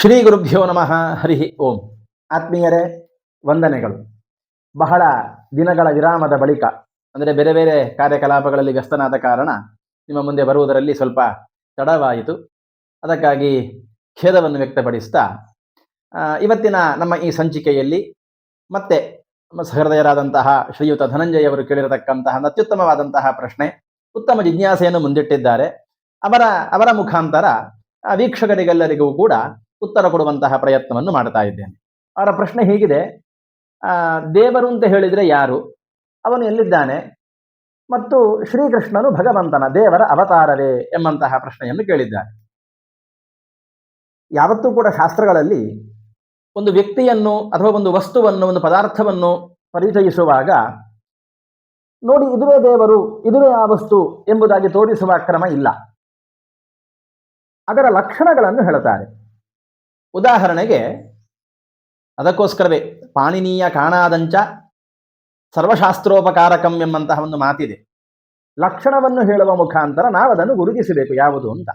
ಶ್ರೀ ಗುರುಭ್ಯೋ ನಮಃ. ಹರಿ ಓಂ. ಆತ್ಮೀಯರೇ, ವಂದನೆಗಳು. ಬಹಳ ದಿನಗಳ ವಿರಾಮದ ಬಳಿಕ, ಅಂದರೆ ಬೇರೆ ಬೇರೆ ಕಾರ್ಯಕಲಾಪಗಳಲ್ಲಿ ವ್ಯಸ್ತನಾದ ಕಾರಣ ನಿಮ್ಮ ಮುಂದೆ ಬರುವುದರಲ್ಲಿ ಸ್ವಲ್ಪ ತಡವಾಯಿತು. ಅದಕ್ಕಾಗಿ ಖೇದವನ್ನು ವ್ಯಕ್ತಪಡಿಸ್ತಾ ಇವತ್ತಿನ ನಮ್ಮ ಈ ಸಂಚಿಕೆಯಲ್ಲಿ ಮತ್ತೆ ನಮ್ಮ ಸಹೃದಯರಾದಂತಹ ಶ್ರೀಯುತ ಧನಂಜಯ ಅವರು ಕೇಳಿರತಕ್ಕಂತಹ ಅತ್ಯುತ್ತಮವಾದಂತಹ ಪ್ರಶ್ನೆ, ಉತ್ತಮ ಜಿಜ್ಞಾಸೆಯನ್ನು ಮುಂದಿಟ್ಟಿದ್ದಾರೆ. ಅವರ ಮುಖಾಂತರ ವೀಕ್ಷಕರಿಗೆಲ್ಲರಿಗೂ ಕೂಡ ಉತ್ತರ ಕೊಡುವಂತಹ ಪ್ರಯತ್ನವನ್ನು ಮಾಡ್ತಾ ಇದ್ದೇನೆ. ಅವರ ಪ್ರಶ್ನೆ ಹೀಗಿದೆ: ದೇವರು ಅಂತ ಹೇಳಿದರೆ ಯಾರು, ಅವನು ಎಲ್ಲಿದ್ದಾನೆ, ಮತ್ತು ಶ್ರೀಕೃಷ್ಣನು ಭಗವಂತನ ದೇವರ ಅವತಾರವೇ ಎಂಬಂತಹ ಪ್ರಶ್ನೆಯನ್ನು ಕೇಳಿದ್ದಾರೆ. ಯಾವತ್ತೂ ಕೂಡ ಶಾಸ್ತ್ರಗಳಲ್ಲಿ ಒಂದು ವ್ಯಕ್ತಿಯನ್ನು ಅಥವಾ ಒಂದು ವಸ್ತುವನ್ನು, ಒಂದು ಪದಾರ್ಥವನ್ನು ಪರಿಚಯಿಸುವಾಗ ನೋಡಿ ಇದುವೇ ದೇವರು, ಇದುವೇ ಆ ವಸ್ತು ಎಂಬುದಾಗಿ ತೋರಿಸುವ ಕ್ರಮ ಇಲ್ಲ. ಅದರ ಲಕ್ಷಣಗಳನ್ನು ಹೇಳುತ್ತಾರೆ. ಉದಾಹರಣೆಗೆ, ಅದಕ್ಕೋಸ್ಕರವೇ ಪಾಣಿನೀಯ ಕಾಣಾದಂಚ ಸರ್ವಶಾಸ್ತ್ರೋಪಕಾರಕಂ ಎಂಬಂತಹ ಒಂದು ಮಾತಿದೆ. ಲಕ್ಷಣವನ್ನು ಹೇಳುವ ಮುಖಾಂತರ ನಾವು ಅದನ್ನು ಗುರುತಿಸಬೇಕು ಯಾವುದು ಅಂತ.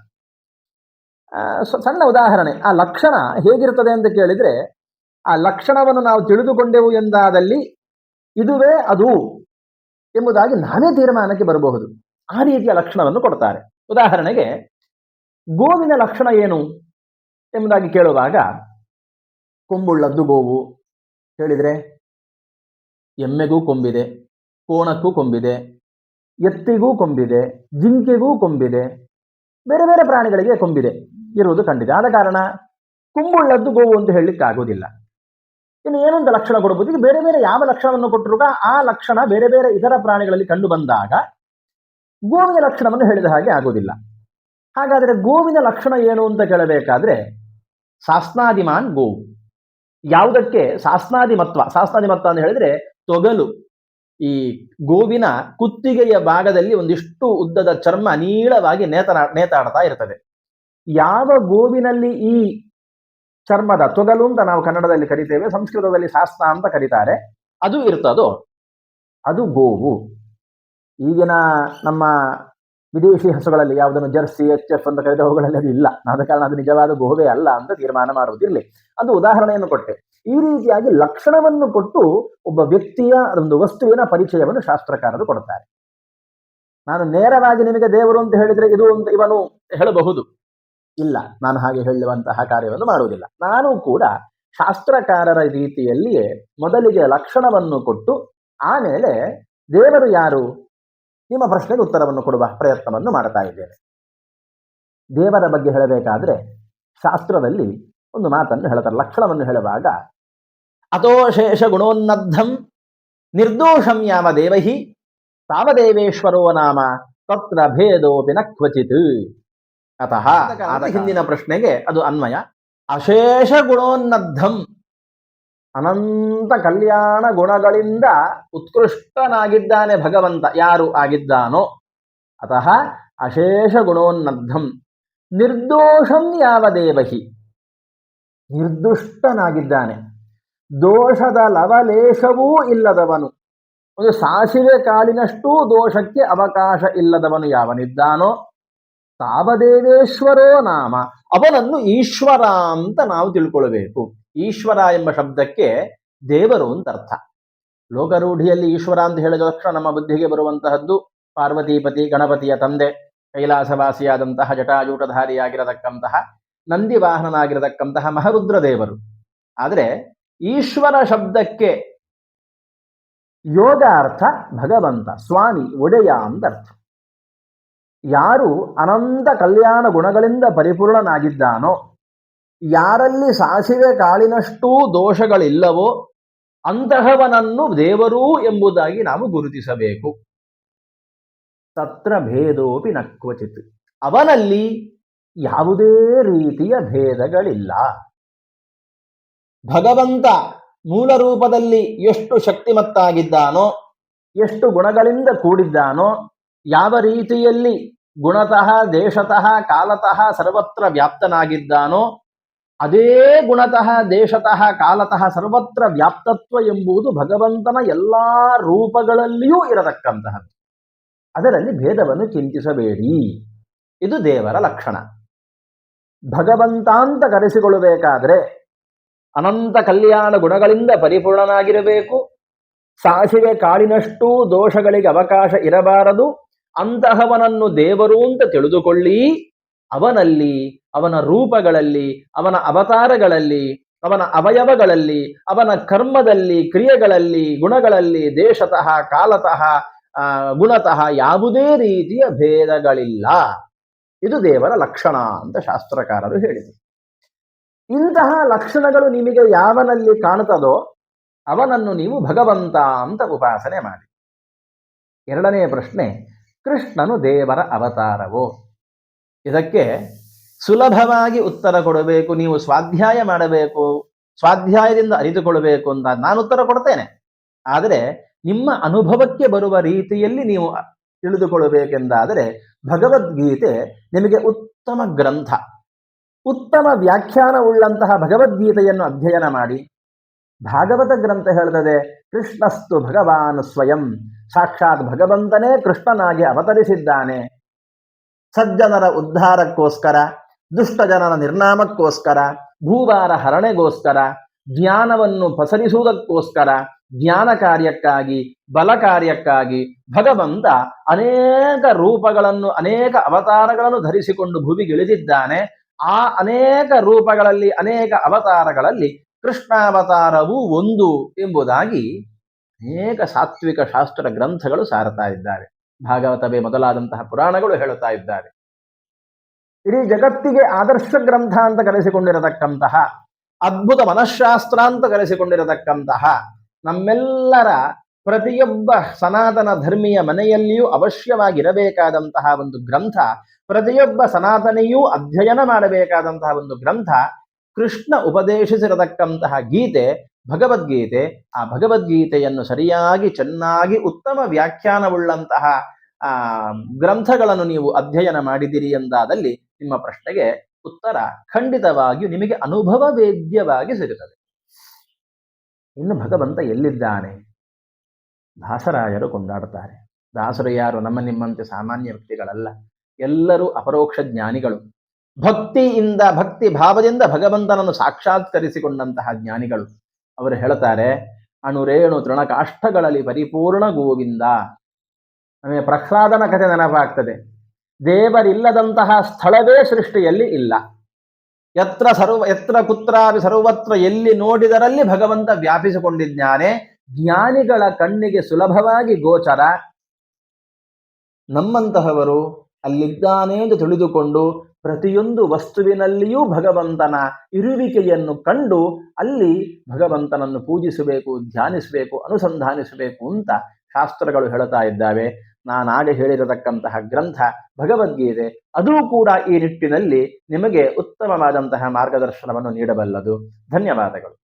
ಸಣ್ಣ ಉದಾಹರಣೆ, ಆ ಲಕ್ಷಣ ಹೇಗಿರ್ತದೆ ಅಂತ ಕೇಳಿದರೆ, ಆ ಲಕ್ಷಣವನ್ನು ನಾವು ತಿಳಿದುಕೊಂಡೆವು ಎಂದಾದಲ್ಲಿ ಇದುವೇ ಅದು ಎಂಬುದಾಗಿ ನಾವೇ ತೀರ್ಮಾನಕ್ಕೆ ಬರಬಹುದು. ಆ ರೀತಿಯ ಲಕ್ಷಣವನ್ನು ಕೊಡ್ತಾರೆ. ಉದಾಹರಣೆಗೆ, ಗೋವಿನ ಲಕ್ಷಣ ಏನು ಎಂಬುದಾಗಿ ಕೇಳುವಾಗ, ಕೊಂಬುಳ್ಳದ್ದು ಗೋವು ಹೇಳಿದರೆ ಎಮ್ಮೆಗೂ ಕೊಂಬಿದೆ, ಕೋಣಕ್ಕೂ ಕೊಂಬಿದೆ, ಎತ್ತಿಗೂ ಕೊಂಬಿದೆ, ಜಿಂಕೆಗೂ ಕೊಂಬಿದೆ, ಬೇರೆ ಬೇರೆ ಪ್ರಾಣಿಗಳಿಗೆ ಕೊಂಬಿದೆ ಇರುವುದು ಕಂಡಿದೆ. ಆದ ಕಾರಣ ಕೊಂಬುಳ್ಳದ್ದು ಗೋವು ಅಂತ ಹೇಳಲಿಕ್ಕಾಗೋದಿಲ್ಲ. ಇನ್ನು ಏನೊಂದು ಲಕ್ಷಣ ಕೊಡಬಹುದು. ಈಗ ಬೇರೆ ಬೇರೆ ಯಾವ ಲಕ್ಷಣವನ್ನು ಕೊಟ್ಟರು ಆ ಲಕ್ಷಣ ಬೇರೆ ಬೇರೆ ಇತರ ಪ್ರಾಣಿಗಳಲ್ಲಿ ಕಂಡು ಬಂದಾಗ ಗೋವಿನ ಲಕ್ಷಣವನ್ನು ಹೇಳಿದ ಹಾಗೆ ಆಗೋದಿಲ್ಲ. ಹಾಗಾದರೆ ಗೋವಿನ ಲಕ್ಷಣ ಏನು ಅಂತ ಕೇಳಬೇಕಾದ್ರೆ, ಸಾಸ್ನಾದಿಮಾನ್ ಗೋವು. ಯಾವುದಕ್ಕೆ ಸಾಸ್ನಾದಿಮತ್ವ ಅಂತ ಹೇಳಿದ್ರೆ ತೊಗಲು. ಈ ಗೋವಿನ ಕುತ್ತಿಗೆಯ ಭಾಗದಲ್ಲಿ ಒಂದಿಷ್ಟು ಉದ್ದದ ಚರ್ಮ ನೀಳವಾಗಿ ನೇತಾಡ್ತಾ ಇರ್ತದೆ. ಯಾವ ಗೋವಿನಲ್ಲಿ ಈ ಚರ್ಮದ ತೊಗಲು ಅಂತ ನಾವು ಕನ್ನಡದಲ್ಲಿ ಕರಿತೇವೆ, ಸಂಸ್ಕೃತದಲ್ಲಿ ಶಾಸ್ತ್ರ ಅಂತ ಕರೀತಾರೆ, ಅದು ಇರ್ತದೋ ಅದು ಗೋವು. ಈಗಿನ ನಮ್ಮ ವಿದೇಶಿ ಹಸುಗಳಲ್ಲಿ ಯಾವುದನ್ನು ಜರ್ಸಿ, HF ಅಂತ ಕರೆದ ಅವುಗಳಲ್ಲಿ ಅದು ಇಲ್ಲ. ಆದ ಕಾರಣ ಅದು ನಿಜವಾದ ಗೋವೇ ಅಲ್ಲ ಅಂತ ತೀರ್ಮಾನ ಮಾಡುವುದಿರಲಿ. ಅದು ಉದಾಹರಣೆಯನ್ನು ಕೊಟ್ಟೆ. ಈ ರೀತಿಯಾಗಿ ಲಕ್ಷಣವನ್ನು ಕೊಟ್ಟು ಒಬ್ಬ ವ್ಯಕ್ತಿಯ ಒಂದು ವಸ್ತುವಿನ ಪರಿಚಯವನ್ನು ಶಾಸ್ತ್ರಕಾರರು ಕೊಡ್ತಾರೆ. ನಾನು ನೇರವಾಗಿ ನಿಮಗೆ ದೇವರು ಅಂತ ಹೇಳಿದ್ರೆ ಇದು ಅಂತ ಇವನು ಹೇಳಬಹುದು, ಇಲ್ಲ, ನಾನು ಹಾಗೆ ಹೇಳುವಂತಹ ಕಾರ್ಯವನ್ನು ಮಾಡುವುದಿಲ್ಲ. ನಾನು ಕೂಡ ಶಾಸ್ತ್ರಕಾರರ ರೀತಿಯಲ್ಲಿಯೇ ಮೊದಲಿಗೆ ಲಕ್ಷಣವನ್ನು ಕೊಟ್ಟು ಆಮೇಲೆ ದೇವರು ಯಾರು ನಿಮ್ಮ ಪ್ರಶ್ನೆಗೆ ಉತ್ತರವನ್ನು ಕೊಡುವ ಪ್ರಯತ್ನವನ್ನು ಮಾಡ್ತಾ ಇದ್ದೇನೆ. ದೇವರ ಬಗ್ಗೆ ಹೇಳಬೇಕಾದ್ರೆ ಶಾಸ್ತ್ರದಲ್ಲಿ ಒಂದು ಮಾತನ್ನು ಹೇಳ್ತಾರೆ. ಲಕ್ಷಣವನ್ನು ಹೇಳುವಾಗ, ಅಥೋಶೇಷ ಗುಣೋನ್ನದ್ಧಂ ನಿರ್ದೋಷಂ ಯಾವ ದೇವಹಿ ತಾವದೇವೇಶ್ವರೋ ನಾಮ ತತ್ರ ಭೇದೋಪಿ ನ ಕ್ವಚಿತ್. ಅತಃ ಹಿಂದಿನ ಪ್ರಶ್ನೆಗೆ ಅದು ಅನ್ವಯ. ಅಶೇಷ ಗುಣೋನ್ನದ್ಧಂ, ಅನಂತ ಕಲ್ಯಾಣ ಗುಣಗಳಿಂದ ಉತ್ಕೃಷ್ಟನಾಗಿದ್ದಾನೆ ಭಗವಂತ ಯಾರು ಆಗಿದ್ದಾನೋ. ಅತಃ ಅಶೇಷ ಗುಣೋನ್ನದ್ಧಂ ನಿರ್ದೋಷಂ ಯಾವ ದೇವಹಿ, ನಿರ್ದುಷ್ಟನಾಗಿದ್ದಾನೆ, ದೋಷದ ಲವಲೇಶವೂ ಇಲ್ಲದವನು, ಒಂದು ಸಾಸಿವೆ ಕಾಳಿನಷ್ಟೂ ದೋಷಕ್ಕೆ ಅವಕಾಶ ಇಲ್ಲದವನು ಯಾವನಿದ್ದಾನೋ ತಾವದೇವೇಶ್ವರೋ ನಾಮ, ಅವನನ್ನು ಈಶ್ವರ ಅಂತ ನಾವು ತಿಳ್ಕೊಳ್ಬೇಕು. ಈಶ್ವರ ಎಂಬ ಶಬ್ದಕ್ಕೆ ದೇವರು ಅಂತ ಅರ್ಥ. ಲೋಕರೂಢಿಯಲ್ಲಿ ಈಶ್ವರ ಅಂತ ಹೇಳಿದ ತಕ್ಷಣ ನಮ್ಮ ಬುದ್ಧಿಗೆ ಬರುವಂತಹದ್ದು ಪಾರ್ವತೀಪತಿ, ಗಣಪತಿಯ ತಂದೆ, ಕೈಲಾಸವಾಸಿಯಾದಂತಹ ಜಟಾಜೂಟಧಾರಿಯಾಗಿರತಕ್ಕಂತಹ ನಂದಿ ವಾಹನನಾಗಿರತಕ್ಕಂತಹ ಮಹರುದ್ರ ದೇವರು. ಆದರೆ ಈಶ್ವರ ಶಬ್ದಕ್ಕೆ ಯೋಗ ಅರ್ಥ ಭಗವಂತ, ಸ್ವಾಮಿ, ಒಡೆಯ ಅಂತ ಅರ್ಥ. ಯಾರು ಅನಂತ ಕಲ್ಯಾಣ ಗುಣಗಳಿಂದ ಪರಿಪೂರ್ಣನಾಗಿದ್ದಾನೋ, ಯಾರಲ್ಲಿ ಸಾಸಿವೆ ಕಾಳಿನಷ್ಟೂ ದೋಷಗಳಿಲ್ಲವೋ ಅಂತಹವನನ್ನು ದೇವರು ಎಂಬುದಾಗಿ ನಾವು ಗುರುತಿಸಬೇಕು. ತತ್ರ ಭೇದೋಪಿ ನ ಕ್ವಚಿತ್, ಅವನಲ್ಲಿ ಯಾವುದೇ ರೀತಿಯ ಭೇದಗಳಿಲ್ಲ. ಭಗವಂತ ಮೂಲ ರೂಪದಲ್ಲಿ ಎಷ್ಟು ಶಕ್ತಿಮತ್ತಾಗಿದ್ದಾನೋ, ಎಷ್ಟು ಗುಣಗಳಿಂದ ಕೂಡಿದ್ದಾನೋ, ಯಾವ ರೀತಿಯಲ್ಲಿ ಗುಣತಃ, ದೇಶತಃ, ಕಾಲತಃ ಸರ್ವತ್ರ ವ್ಯಾಪ್ತನಾಗಿದ್ದಾನೋ, ಅದೇ ಗುಣತಃ, ದೇಶತಃ, ಕಾಲತಃ ಸರ್ವತ್ರ ವ್ಯಾಪ್ತತ್ವ ಎಂಬುದು ಭಗವಂತನ ಎಲ್ಲಾ ರೂಪಗಳಲ್ಲಿಯೂ ಇರತಕ್ಕಂತಹದ್ದು. ಅದರಲ್ಲಿ ಭೇದವನ್ನು ಚಿಂತಿಸಬೇಡಿ. ಇದು ದೇವರ ಲಕ್ಷಣ. ಭಗವಂತ ಅಂತ ಕರೆಸಿಕೊಳ್ಳಬೇಕಾದ್ರೆ ಅನಂತ ಕಲ್ಯಾಣ ಗುಣಗಳಿಂದ ಪರಿಪೂರ್ಣನಾಗಿರಬೇಕು. ಸಾಸಿವೆ ಕಾಳಿನಷ್ಟೂ ದೋಷಗಳಿಗೆ ಅವಕಾಶ ಇರಬಾರದು. ಅಂತಹವನನ್ನು ದೇವರು ಅಂತ ತಿಳಿದುಕೊಳ್ಳಿ, ಅವನಲ್ಲಿ, ಅವನ ರೂಪಗಳಲ್ಲಿ, ಅವನ ಅವತಾರಗಳಲ್ಲಿ, ಅವನ ಅವಯವಗಳಲ್ಲಿ, ಅವನ ಕರ್ಮದಲ್ಲಿ, ಕ್ರಿಯೆಗಳಲ್ಲಿ, ಗುಣಗಳಲ್ಲಿ ದೇಶತಃ ಕಾಲತಃ ಗುಣತಃ ಯಾವುದೇ ರೀತಿಯ ಭೇದಗಳಿಲ್ಲ. ಇದು ದೇವರ ಲಕ್ಷಣ ಅಂತ ಶಾಸ್ತ್ರಕಾರರು ಹೇಳಿದರು. ಇಂತಹ ಲಕ್ಷಣಗಳು ನಿಮಗೆ ಯಾವನಲ್ಲಿ ಕಾಣುತ್ತದೋ ಅವನನ್ನು ನೀವು ಭಗವಂತ ಅಂತ ಉಪಾಸನೆ ಮಾಡಿ. ಎರಡನೆಯ ಪ್ರಶ್ನೆ, ಕೃಷ್ಣನು ದೇವರ ಅವತಾರವೋ? ಇದಕ್ಕೆ ಸುಲಭವಾಗಿ ಉತ್ತರ ಕೊಡಬೇಕು, ನೀವು ಸ್ವಾಧ್ಯಾಯ ಮಾಡಬೇಕು, ಸ್ವಾಧ್ಯಾಯದಿಂದ ಅರಿತುಕೊಳ್ಬೇಕು ಅಂತ ನಾನು ಉತ್ತರ ಕೊಡ್ತೇನೆ. ಆದರೆ ನಿಮ್ಮ ಅನುಭವಕ್ಕೆ ಬರುವ ರೀತಿಯಲ್ಲಿ ನೀವು ತಿಳಿದುಕೊಳ್ಳಬೇಕೆಂದಾದರೆ ಭಗವದ್ಗೀತೆ ನಿಮಗೆ ಉತ್ತಮ ಗ್ರಂಥ, ಉತ್ತಮ ವ್ಯಾಖ್ಯಾನವುಳ್ಳಂತಹ ಭಗವದ್ಗೀತೆಯನ್ನು ಅಧ್ಯಯನ ಮಾಡಿ. ಭಾಗವತ ಗ್ರಂಥ ಹೇಳ್ತದೆ, ಕೃಷ್ಣಸ್ತು ಭಗವಾನ್ ಸ್ವಯಂ, ಸಾಕ್ಷಾತ್ ಭಗವಂತನೇ ಕೃಷ್ಣನಾಗಿ ಅವತರಿಸಿದ್ದಾನೆ. ಸಜ್ಜನರ ಉದ್ಧಾರಕ್ಕೋಸ್ಕರ, ದುಷ್ಟ ಜನರ ನಿರ್ನಾಮಕ್ಕೋಸ್ಕರ, ಭೂಭಾರ ಹರಣೆಗೋಸ್ಕರ, ಜ್ಞಾನವನ್ನು ಪಸರಿಸುವುದಕ್ಕೋಸ್ಕರ, ಜ್ಞಾನ ಕಾರ್ಯಕ್ಕಾಗಿ, ಬಲ ಕಾರ್ಯಕ್ಕಾಗಿ ಭಗವಂತ ಅನೇಕ ರೂಪಗಳನ್ನು, ಅನೇಕ ಅವತಾರಗಳನ್ನು ಧರಿಸಿಕೊಂಡು ಭೂಮಿಗಿಳಿದಿದ್ದಾನೆ. ಆ ಅನೇಕ ರೂಪಗಳಲ್ಲಿ, ಅನೇಕ ಅವತಾರಗಳಲ್ಲಿ ಕೃಷ್ಣಾವತಾರವೂ ಒಂದು ಎಂಬುದಾಗಿ ಅನೇಕ ಸಾತ್ವಿಕ ಶಾಸ್ತ್ರ ಗ್ರಂಥಗಳು ಸಾರುತ್ತಾ ಇದ್ದಾರೆ. ಭಾಗವತವೇ ಮೊದಲಾದಂತಹ ಪುರಾಣಗಳು ಹೇಳುತ್ತಾ ಇದ್ದಾರೆ. ಇಡೀ ಜಗತ್ತಿಗೆ ಆದರ್ಶ ಗ್ರಂಥ ಅಂತ ಕರೆಸಿಕೊಂಡಿರತಕ್ಕಂತಹ, ಅದ್ಭುತ ಮನಃಶಾಸ್ತ್ರ ಅಂತ ಕರೆಸಿಕೊಂಡಿರತಕ್ಕಂತಹ, ನಮ್ಮೆಲ್ಲರ ಪ್ರತಿಯೊಬ್ಬ ಸನಾತನ ಧರ್ಮೀಯ ಮನೆಯಲ್ಲಿಯೂ ಅವಶ್ಯವಾಗಿರಬೇಕಾದಂತಹ ಒಂದು ಗ್ರಂಥ, ಪ್ರತಿಯೊಬ್ಬ ಸನಾತನಿಯೂ ಅಧ್ಯಯನ ಮಾಡಬೇಕಾದಂತಹ ಒಂದು ಗ್ರಂಥ, ಕೃಷ್ಣ ಉಪದೇಶಿಸಿರತಕ್ಕಂತಹ ಗೀತೆ ಭಗವದ್ಗೀತೆ. ಆ ಭಗವದ್ಗೀತೆಯನ್ನು ಸರಿಯಾಗಿ, ಚೆನ್ನಾಗಿ, ಉತ್ತಮ ವ್ಯಾಖ್ಯಾನವುಳ್ಳಂತಹ ಗ್ರಂಥಗಳನ್ನು ನೀವು ಅಧ್ಯಯನ ಮಾಡಿದಿರಿ ಎಂದಾದಲ್ಲಿ ನಿಮ್ಮ ಪ್ರಶ್ನೆಗೆ ಉತ್ತರ ಖಂಡಿತವಾಗಿಯೂ ನಿಮಗೆ ಅನುಭವ ವೇದ್ಯವಾಗಿ ಸಿಗುತ್ತದೆ. ಇನ್ನು ಭಗವಂತ ಎಲ್ಲಿದ್ದಾನೆ? ದಾಸರಾಯರು ಕೊಂಡಾಡುತ್ತಾರೆ. ದಾಸರು ಯಾರು? ನಮ್ಮ ನಿಮ್ಮಂತೆ ಸಾಮಾನ್ಯ ವ್ಯಕ್ತಿಗಳಲ್ಲ, ಎಲ್ಲರೂ ಅಪರೋಕ್ಷ ಜ್ಞಾನಿಗಳು. ಭಕ್ತಿ ಭಾವದಿಂದ ಭಗವಂತನನ್ನು ಸಾಕ್ಷಾತ್ಕರಿಸಿಕೊಂಡಂತಹ ಜ್ಞಾನಿಗಳು. ಅವರು ಹೇಳ್ತಾರೆ, ಅಣುರೇಣು ತೃಣಕಾಷ್ಠಗಳಲ್ಲಿ ಪರಿಪೂರ್ಣ ಗೋವಿಂದ. ನಮಗೆ ಪ್ರಹ್ಲಾದನ ಕಥೆ ನೆನಪಾಗ್ತದೆ. ದೇವರಿಲ್ಲದಂತಹ ಸ್ಥಳವೇ ಸೃಷ್ಟಿಯಲ್ಲಿ ಇಲ್ಲ. ಯತ್ರ ಕುತ್ರಾಪಿ ಸರ್ವತ್ರ, ಎಲ್ಲಿ ನೋಡಿದರಲ್ಲಿ ಭಗವಂತ ವ್ಯಾಪಿಸಿಕೊಂಡಿದ್ದಾನೆ. ಜ್ಞಾನಿಗಳ ಕಣ್ಣಿಗೆ ಸುಲಭವಾಗಿ ಗೋಚರ. ನಮ್ಮಂತಹವರು ಅಲ್ಲಿದ್ದಾನೆ ಎಂದು ತಿಳಿದುಕೊಂಡು ಪ್ರತಿಯೊಂದು ವಸ್ತುವಿನಲ್ಲಿಯೂ ಭಗವಂತನ ಇರುವಿಕೆಯನ್ನು ಕಂಡು ಅಲ್ಲಿ ಭಗವಂತನನ್ನು ಪೂಜಿಸಬೇಕು, ಧ್ಯಾನಿಸಬೇಕು, ಅನುಸಂಧಾನಿಸಬೇಕು ಅಂತ ಶಾಸ್ತ್ರಗಳು ಹೇಳ್ತಾ ಇದ್ದಾವೆ. ನಾನಾಗ ಹೇಳಿರತಕ್ಕಂತಹ ಗ್ರಂಥ ಭಗವದ್ಗೀತೆ, ಅದೂ ಕೂಡ ಈ ನಿಟ್ಟಿನಲ್ಲಿ ನಿಮಗೆ ಉತ್ತಮವಾದಂತಹ ಮಾರ್ಗದರ್ಶನವನ್ನು ನೀಡಬಲ್ಲದು. ಧನ್ಯವಾದಗಳು.